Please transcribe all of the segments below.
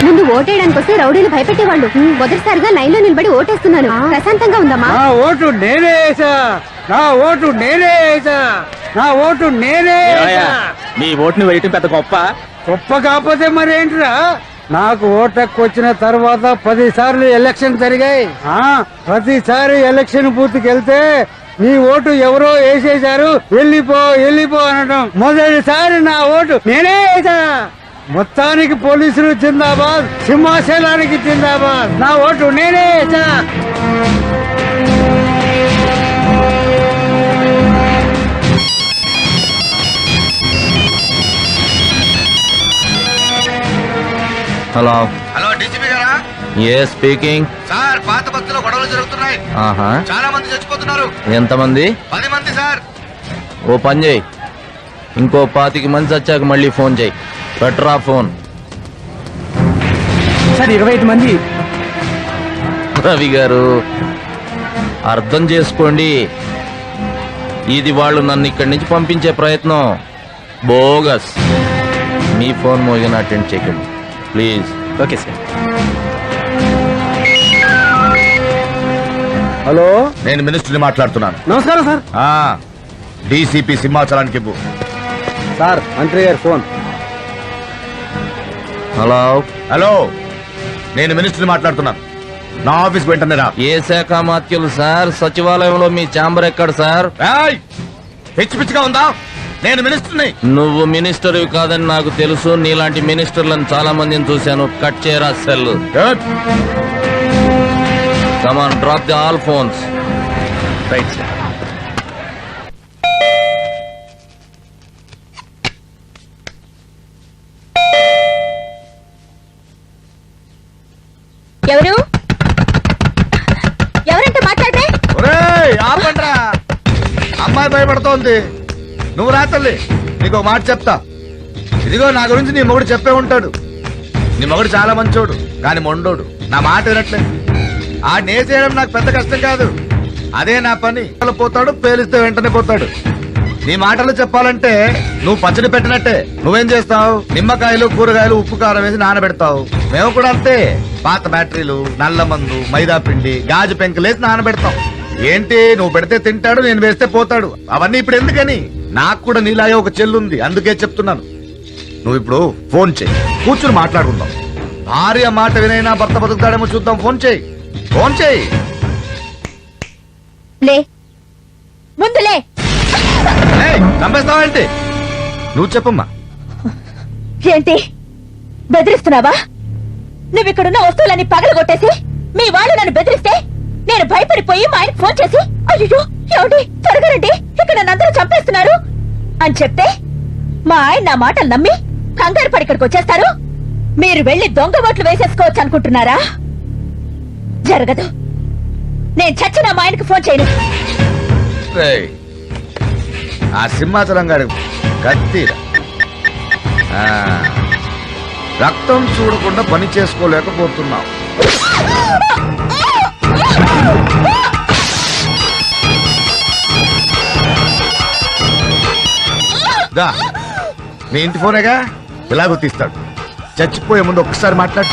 ముందు ఓటేయడానికి వస్తే రౌడీలు భయపెట్టేవాళ్ళు. మొదటిసారిగా లైన్ లో నిలబడి ఓటేస్తున్నాను. ప్రశాంతంగా ఉందమ్మా. నా ఓటు నేనే వేసా. నా ఓటు నేనే వేసా. నా ఓటు నేనే వేసా. నీ ఓటుని వేయటం పెద్ద గొప్ప. గొప్ప కాకపోతే మరేంటిరా? నాకు ఓటకు వచ్చిన తర్వాత 10 సార్లు ఎలక్షన్ జరిగాయి. ప్రతిసారి ఎలక్షన్ బూత్ కి వెళ్తే నీ ఓటు ఎవరో వేసేశారు, వెళ్ళిపో వెళ్ళిపో అనడం. మొదటిసారి నా ఓటు నేనే వేసా. మొత్తానికి పోలీసులు జిందాబాద్, సింహాచలానికి జిందాబాద్. నా ఓటు నేనే వేసా. హలో హలో డీజీపీ గారా? ఏ స్పీకింగ్. సార్ పాత బస్సులో గొడవలు జరుగుతున్నాయి. చాలా మంది చచ్చిపోతున్నారు. ఎంతమంది? 10 మంది సార్. ఓ పని చేయి, ఇంకో 25 మంది వచ్చాక మళ్ళీ ఫోన్ చేయి. పెట్టరా ఫోన్. సార్ 25 మంది. రవి గారు అర్థం చేసుకోండి, ఇది వాళ్ళు నన్ను ఇక్కడి నుంచి పంపించే ప్రయత్నం. బోగస్. మీ ఫోన్ మోగిన అటెండ్ చేయకండి ప్లీజ్. Okay sir. హలో, నేను మినిస్టర్ని మాట్లాడుతున్నాను. నమస్కారం సార్. డీసీపీ సింహాచలానికి ఇవ్వు. సార్ మంత్రి గారు ఫోన్. హలో హలో, నేను మినిస్టర్ని మాట్లాడుతున్నాను. నా ఆఫీస్ వెంటనే రా. ఏ శాఖ మాత్యులు సార్? సచివాలయంలో మీ ఛాంబర్ ఎక్కడ సార్? ఏయ్, పిచ్చి పిచ్చిగా ఉందా? నేను మినిస్టర్ని. నువ్వు మినిస్టర్ కాదని నాకు తెలుసు. నీలాంటి మినిస్టర్లను చాలా మందిని చూశాను. కట్ చేయరా cell. Come on, drop the all phones. Right sir. ఎవరు ఎవరంటే మాట్లాడే? ఒరేయ్, ఆపండ్రా. అమ్మాయి భయపడుతోంది. నువ్వు రా తల్లి, నీకు ఒక మాట చెప్తా. ఇదిగో, నా గురించి నీ మొగుడు చెప్పే ఉంటాడు. నీ మొగుడు చాలా మంచోడు, కానీ మొండోడు. నా మాట వినట్లేదు. ఆ నేసేయడం నాకు పెద్ద కష్టం కాదు. అదే నా పని. పోతాడు, పేలిస్తే వెంటనే పోతాడు. నీ మాటలు చెప్పాలంటే నువ్వు పచ్చడి పెట్టినట్టే. నువ్వేం చేస్తావు? నిమ్మకాయలు, కూరగాయలు, ఉప్పు, కారం వేసి నానబెడతావు. మేము కూడా అంతే. పాత బ్యాటరీలు, నల్ల మందు, మైదా పిండి, గాజు పెంకులేసి నానబెడతాం. ఏంటి, నువ్వు పెడితే తింటాడు, నేను వేస్తే పోతాడు. అవన్నీ ఇప్పుడు ఎందుకని? నాకు కూడా నీలాగే ఒక చెల్లుంది, అందుకే చెప్తున్నాను. నువ్వు ఇప్పుడు ఫోన్ చేయి, కూర్చుని మాట్లాడుకుందాం. భార్య మాట వినైనా భర్త బతుకుతాడేమో చూద్దాం. ఫోన్ చేయి, ఫోన్ చేయి. లే ముందులే. చంపేస్తావేంటి? నువ్వు చెప్పమ్మా. ఏంటి బెదిరిస్తున్నావా? నువ్వు ఇక్కడున్న వస్తువులన్నీ పగలగొట్టేసి మీ వాళ్ళు నన్ను బెదిరిస్తే నేను భయపడిపోయి మా ఆయనకు ఫోన్ చేసి, అయ్యో ఏమండి త్వరగా రండి, ఇక్కడ నన్ను చంపేస్తున్నారు అని చెప్తే మా ఆయన నా మాటలు నమ్మి కంగారు పడి ఇక్కడికి వచ్చేస్తారు. మీరు వెళ్లి దొంగ ఓట్లు వేసేసుకోవచ్చు అనుకుంటున్నారా? జరగదు. నేను చచ్చిన మా ఆయనకు ఫోన్ చేయను. రేయ్, ఆ సింహాచలం గారి కత్తి రక్తం చూడకుండా పని చేసుకోలేకపోతున్నావు. దా, మీ ఇంటి ఫోనేగా, ఇలాగో తీస్తాడు. చచ్చిపోయే ముందు ఒక్కసారి మాట్లాడు.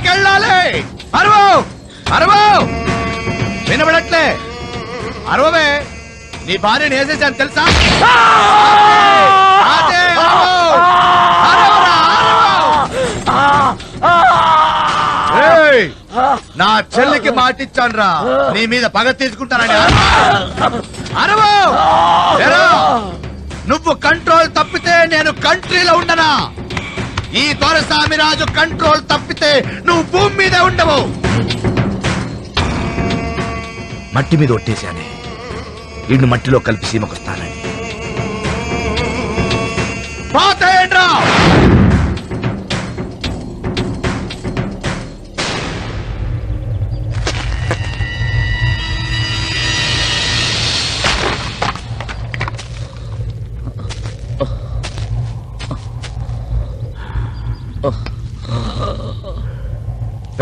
తీసుకెళ్ళాలి. అరవో అరవో, వినబడట్లే? అరవవే, నీ భార్యని వేసేసాను తెలుసా? అదే, అరవో. అరవరా, అరవో. ఏయ్, నా చెల్లికి మాటిచ్చానురా, నీ మీద పగ తీసుకుంటానని. అరవో. ఏరా, నువ్వు కంట్రోల్ తప్పితే నేను కంట్రీలో ఉండనా? ఈ దొరస్వామి రాజు కంట్రోల్ తప్పితే నువ్వు భూమి మీద ఉండవు. మట్టి మీద ఒట్టేశానే, ఇన్ను మట్టిలో కలిపి సీమకొస్తానని. పోతేండ్రా.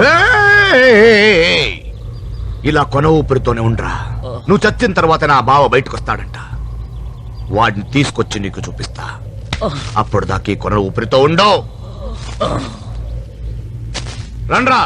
ఏయ్! ఇలా కొన ఊపిరితోనే ఉండ్రా. నువ్వు చచ్చిన తర్వాత నా బావ బయటకు వస్తాడంట. వాడిని తీసుకొచ్చి నీకు చూపిస్తా. అప్పుడు దాకా ఈ కొన ఊపిరితో ఉండవు. రండ్రా.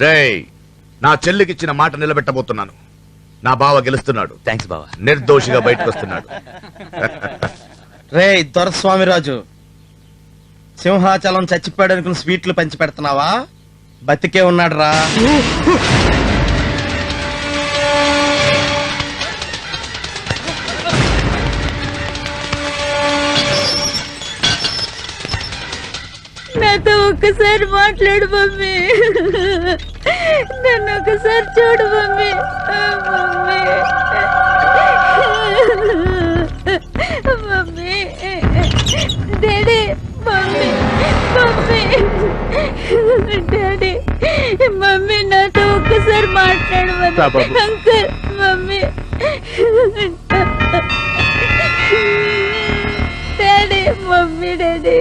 రేయ్, నా చెల్లికిచ్చిన మాట నిలబెట్టబోతున్నాను. నా బావ గెలుస్తున్నాడు. థ్యాంక్స్ బావా. నిర్దోషిగా బయటకు వస్తున్నాడు. రే దొరస్వామిరాజు, సింహాచలం చచ్చిపోయాడు అనుకుని స్వీట్లు పంచి పెడుతున్నావా? బతికే ఉన్నాడు రా. నాతో ఒక్కసారి మాట్లాడు మమ్మీ. నన్ను ఒకసారి చూడు mummy. Mummy, daddy, mummy, mummy, daddy, mummy నాతో ఒక్కసారి మాట్లాడు mummy. Uncle, mummy, daddy, mummy, daddy.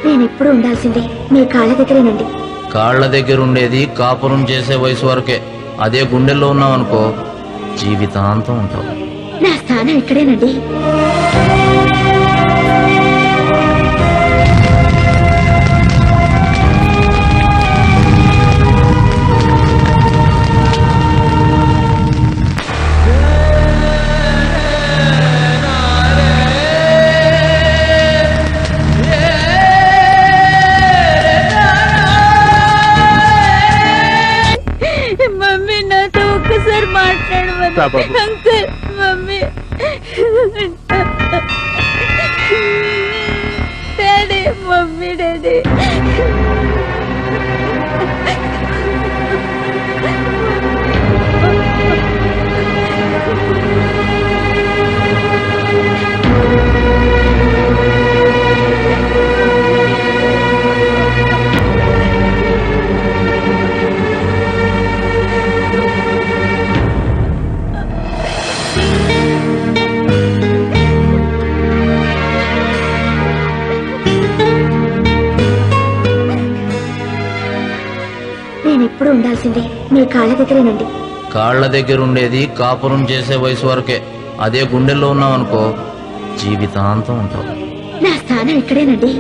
నేనెప్పుడు ఉండాల్సిందే మీ కాళ్ళ దగ్గరేనండి. కాళ్ల దగ్గర ఉండేది కాపురం చేసే వయసు వరకే. అదే గుండెల్లో ఉన్నావనుకో జీవితాంతం ఉంటావు. నా స్థానం ఇక్కడేనండి. మమ్మీ నాతో ఒక్కసారి మాట్లాడు uncle. Mummy, daddy, mummy, daddy. ఉండాల్సింది మీ కాళ్ళ దగ్గరేనండి. కాళ్ల దగ్గర ఉండేది కాపురం చేసే వయసు వరకే. అదే గుండెల్లో ఉన్నావనుకో జీవితాంతం ఉంటావు. నా స్థానం ఇక్కడేనండి.